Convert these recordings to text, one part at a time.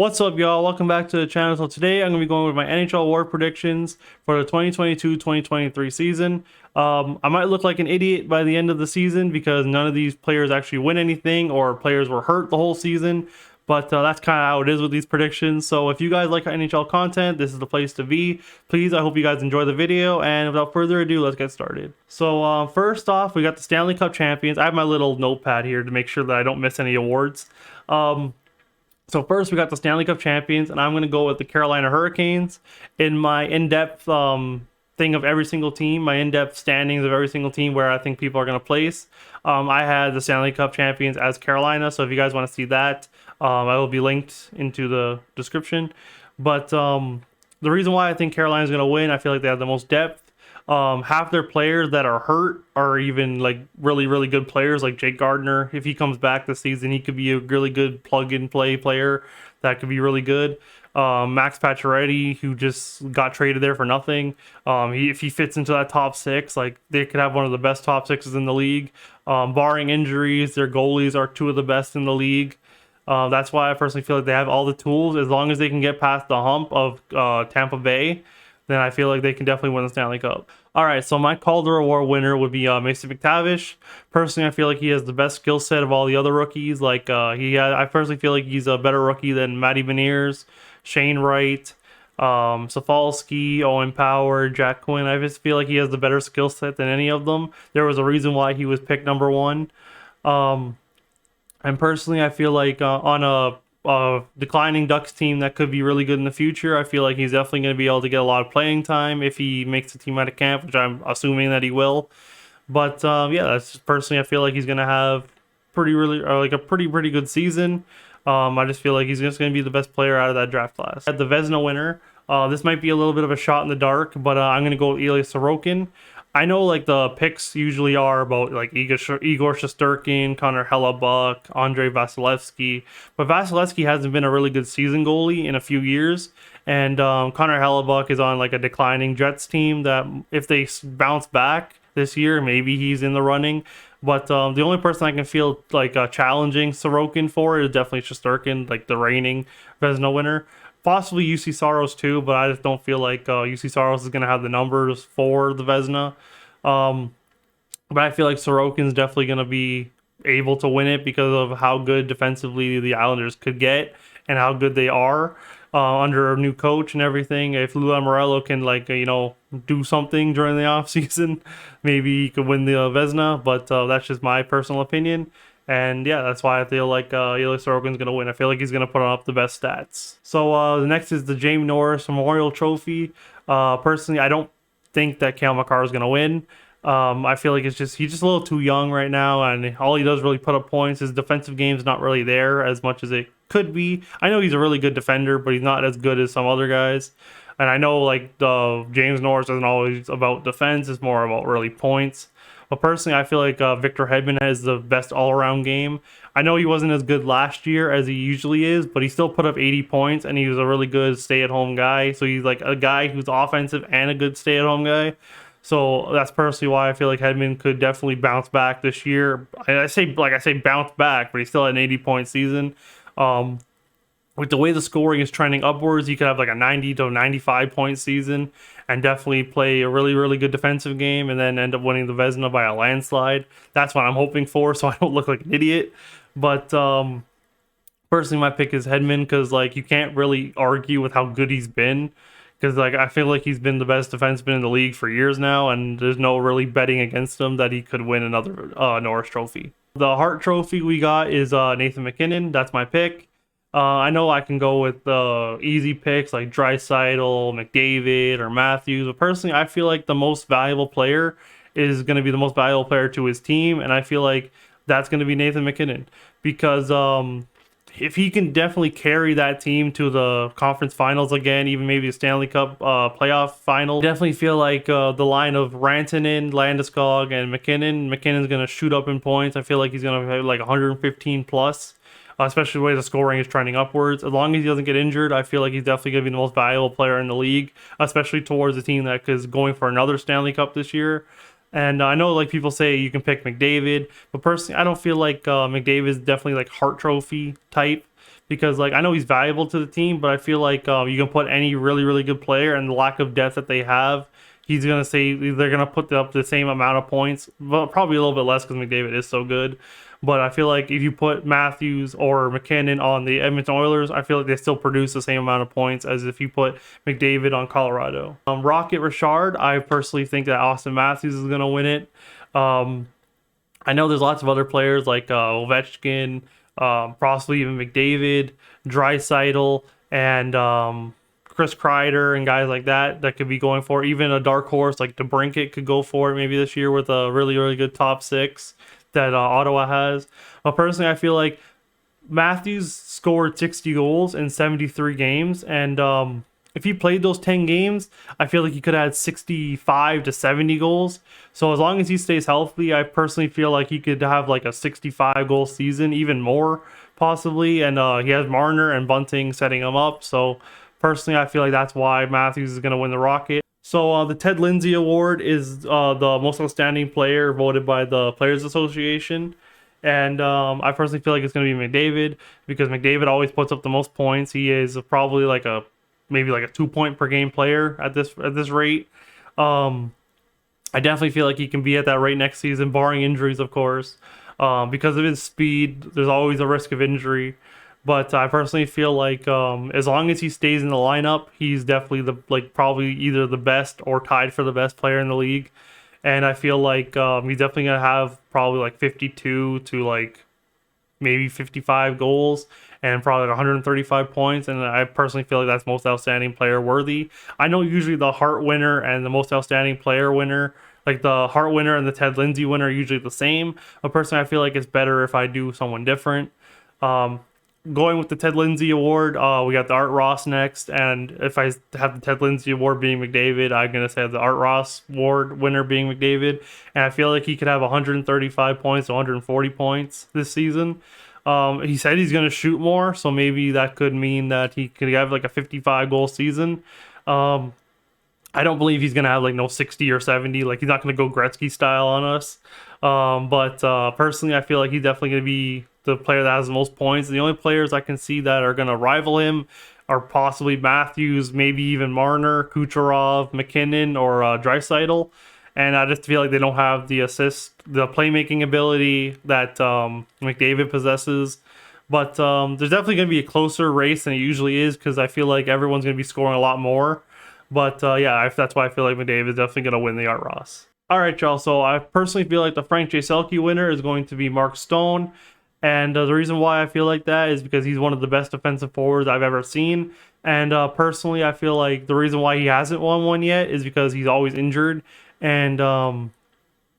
What's up, y'all? Welcome back to the channel. So today I'm going to be going with my NHL award predictions for the 2022-2023 season. I might look like an idiot by the end of the season because none of these players actually win anything or players were hurt the whole season. But that's kind of how it is with these predictions. So if you guys like NHL content, this is the place to be. Please, I hope you guys enjoy the video. And without further ado, let's get started. So first off, we got the Stanley Cup champions. I have my little notepad here to make sure that I don't miss any awards. So first we got the Stanley Cup champions, and I'm going to go with the Carolina Hurricanes. In my in-depth thing of every single team, my in-depth standings of every single team where I think people are going to place, I had the Stanley Cup champions as Carolina. So if you guys want to see that, I will be linked into the description. But the reason why I think Carolina is going to win, I feel like they have the most depth. Half their players that are hurt are even like really good players, like Jake Gardiner. If he comes back this season, he could be a really good plug-and-play player that could be really good. Max Pacioretty, who just got traded there for nothing, if he fits into that top six, like they could have one of the best top sixes in the league. Barring injuries, their goalies are two of the best in the league. That's why I personally feel like they have all the tools. As long as they can get past the hump of Tampa Bay, then I feel like they can definitely win the Stanley Cup. All right, so my Calder Award winner would be Mason McTavish. Personally, I feel like he has the best skill set of all the other rookies. I personally feel like he's a better rookie than Matty Beniers, Shane Wright, Safalski, Owen Power, Jack Quinn. I just feel like he has the better skill set than any of them. There was a reason why he was picked number one. And personally, I feel like on a declining Ducks team that could be really good in the future, I feel like he's definitely going to be able to get a lot of playing time if he makes the team out of camp, which I'm assuming that he will. But yeah, that's just personally, I feel like he's going to have a pretty good season. I just feel like he's just going to be the best player out of that draft class. At the Vezina winner, this might be a little bit of a shot in the dark, but I'm going to go with Ilya Sorokin. I know like the picks usually are about like Igor Shesterkin, Connor Hellebuck, Andrei Vasilevsky, but Vasilevsky hasn't been a really good season goalie in a few years, and Connor Hellebuck is on like a declining Jets team that if they bounce back this year, maybe he's in the running. But the only person I can feel like challenging Sorokin for is definitely Shesterkin, like the reigning Vezina winner. Possibly UC Saros too, but I just don't feel like UC Saros is going to have the numbers for the Vezina. But I feel like Sorokin's definitely going to be able to win it because of how good defensively the Islanders could get and how good they are under a new coach and everything. If Lou Lamoriello can do something during the offseason, maybe he could win the Vezina, but that's just my personal opinion. And yeah, that's why I feel like Ilya Sorokin's going to win. I feel like he's going to put up the best stats. So the next is the James Norris Memorial Trophy. Personally, I don't think that Cale Makar is going to win. I feel like he's just a little too young right now, and all he does really put up points. His defensive game's not really there as much as it could be. I know he's a really good defender, but he's not as good as some other guys. And I know like the James Norris isn't always about defense; it's more about really points. But personally, I feel like Victor Hedman has the best all-around game. I know he wasn't as good last year as he usually is, but he still put up 80 points, and he was a really good stay-at-home guy. So he's like a guy who's offensive and a good stay-at-home guy. So that's personally why I feel like Hedman could definitely bounce back this year. I say bounce back, but he's still at an 80-point season. With the way the scoring is trending upwards, he could have like a 90 to 95 point season and definitely play a really good defensive game and then end up winning the Vezina by a landslide. That's what I'm hoping for, so I don't look like an idiot. But personally, my pick is Hedman because like you can't really argue with how good he's been. Because like I feel like he's been the best defenseman in the league for years now, and there's no really betting against him that he could win another Norris Trophy. The Hart Trophy we got is Nathan MacKinnon. That's my pick. I know I can go with easy picks like Draisaitl, McDavid, or Matthews, but personally, I feel like the most valuable player is going to be the most valuable player to his team, and I feel like that's going to be Nathan MacKinnon because if he can definitely carry that team to the conference finals again, even maybe a Stanley Cup playoff final, definitely feel like the line of Rantanen, Landeskog, and MacKinnon's going to shoot up in points. I feel like he's going to have like 115 plus. Especially the way the scoring is trending upwards. As long as he doesn't get injured, I feel like he's definitely going to be the most valuable player in the league, especially towards a team that is going for another Stanley Cup this year. And I know like people say you can pick McDavid, but personally, I don't feel like McDavid is definitely like Hart Trophy type because like I know he's valuable to the team, but I feel like you can put any really good player, and the lack of depth that they have, he's gonna say they're gonna put up the same amount of points, but probably a little bit less because McDavid is so good. But I feel like if you put Matthews or McKinnon on the Edmonton Oilers, I feel like they still produce the same amount of points as if you put McDavid on Colorado. Rocket Richard, I personally think that Austin Matthews is going to win it. I know there's lots of other players like Ovechkin, possibly even McDavid, Draisaitl, and Chris Kreider and guys like that could be going for it. Even a dark horse like DeBrincat could go for it maybe this year with a really good top six that Ottawa has. But personally, I feel like Matthews scored 60 goals in 73 games, and if he played those 10 games, I feel like he could have had 65 to 70 goals. So as long as he stays healthy, I personally feel like he could have like a 65 goal season, even more possibly. And he has Marner and Bunting setting him up. So personally, I feel like that's why Matthews is going to win the Rocket. So the Ted Lindsay Award is the most outstanding player voted by the Players Association. And I personally feel like it's going to be McDavid because McDavid always puts up the most points. He is probably like maybe like a 2-point per game player at this rate. I definitely feel like he can be at that rate next season, barring injuries, of course. Because of his speed, there's always a risk of injury. But I personally feel like as long as he stays in the lineup, he's definitely probably either the best or tied for the best player in the league. And I feel like he's definitely gonna have probably like 52 to like maybe 55 goals and probably like 135 points. And I personally feel like that's most outstanding player worthy. I know usually the Hart winner and the most outstanding player winner, like the Hart winner and the Ted Lindsay winner, are usually the same. But personally, I feel like it's better if I do someone different. Going with the Ted Lindsay Award, we got the Art Ross next, and if I have the Ted Lindsay Award being McDavid, I'm gonna say the Art Ross Award winner being McDavid, and I feel like he could have 135 points, 140 points this season. He said he's gonna shoot more, so maybe that could mean that he could have like a 55 goal season. I don't believe he's gonna have like no 60 or 70. Like he's not gonna go Gretzky style on us. But personally, I feel like he's definitely gonna be the player that has the most points. The only players I can see that are gonna rival him are possibly Matthews, maybe even Marner, Kucherov, McKinnon, or Draisaitl. And I just feel like they don't have the playmaking ability that McDavid possesses. But there's definitely going to be a closer race than it usually is because I feel like everyone's going to be scoring a lot more. But yeah, that's why I feel like McDavid is definitely going to win the Art Ross. All right, y'all. So I personally feel like the Frank J. Selke winner is going to be Mark Stone. And the reason why I feel like that is because he's one of the best defensive forwards I've ever seen. And personally, I feel like the reason why he hasn't won one yet is because he's always injured. And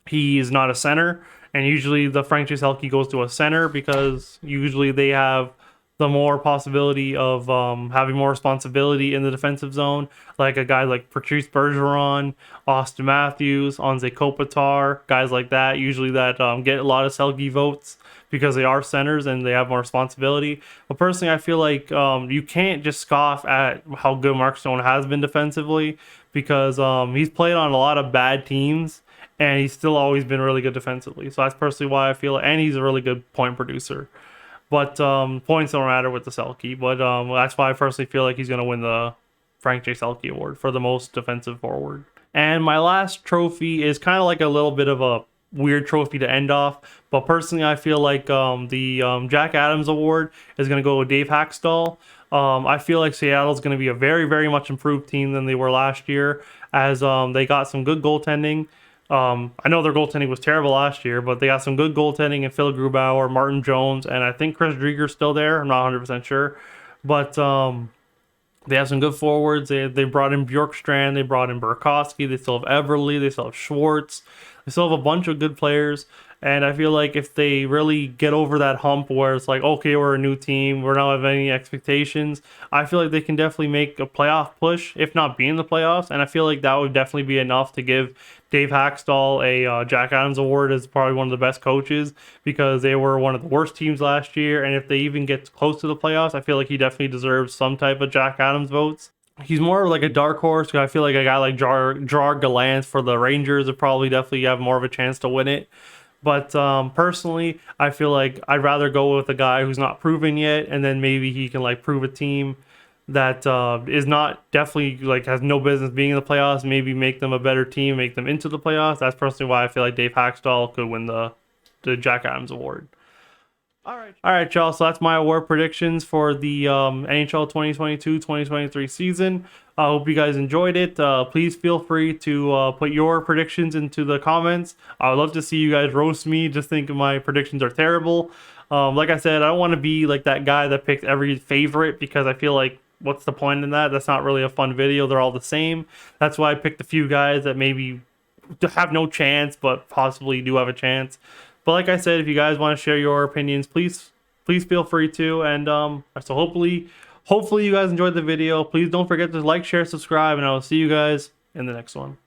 he is not a center. And usually the Frank J. Selke goes to a center because usually they have the more possibility of having more responsibility in the defensive zone, like a guy like Patrice Bergeron, Austin Matthews, Anze Kopitar, guys like that, usually that get a lot of Selke votes because they are centers and they have more responsibility. But personally, I feel like you can't just scoff at how good Mark Stone has been defensively because he's played on a lot of bad teams and he's still always been really good defensively. So that's personally why I feel, and he's a really good point producer. But points don't matter with the Selke. But that's why I personally feel like he's going to win the Frank J. Selke Award for the most defensive forward. And my last trophy is kind of like a little bit of a weird trophy to end off. But personally, I feel like the Jack Adams Award is going to go with Dave Haxtell. I feel like Seattle's going to be a very much improved team than they were last year, as they got some good goaltending. I know their goaltending was terrible last year, but they got some good goaltending in Phil Grubauer, Martin Jones, and I think Chris Drieger's still there. I'm not 100% sure. But they have some good forwards. They brought in Bjorkstrand. They brought in Burakovsky. They still have Everly. They still have Schwartz. They still have a bunch of good players. And I feel like if they really get over that hump where it's like, okay, we're a new team, we're not having any expectations, I feel like they can definitely make a playoff push, if not be in the playoffs. And I feel like that would definitely be enough to give Dave Haxtell a Jack Adams Award as probably one of the best coaches because they were one of the worst teams last year. And if they even get close to the playoffs, I feel like he definitely deserves some type of Jack Adams votes. He's more like a dark horse. I feel like a guy like Gerard Gallant for the Rangers would probably definitely have more of a chance to win it. But personally, I feel like I'd rather go with a guy who's not proven yet, and then maybe he can like prove a team that is not definitely like has no business being in the playoffs. Maybe make them a better team, make them into the playoffs. That's personally why I feel like Dave Hackstall could win the Jack Adams Award. All right, y'all. So that's my award predictions for the NHL 2022-2023 season. I hope you guys enjoyed it. Please feel free to put your predictions into the comments. I would love to see you guys roast me. Just think my predictions are terrible. Like I said, I don't want to be like that guy that picks every favorite because I feel like what's the point in that? That's not really a fun video. They're all the same. That's why I picked a few guys that maybe have no chance, but possibly do have a chance. But like I said, if you guys want to share your opinions, please feel free to. And so hopefully you guys enjoyed the video. Please don't forget to like, share, subscribe, and I will see you guys in the next one.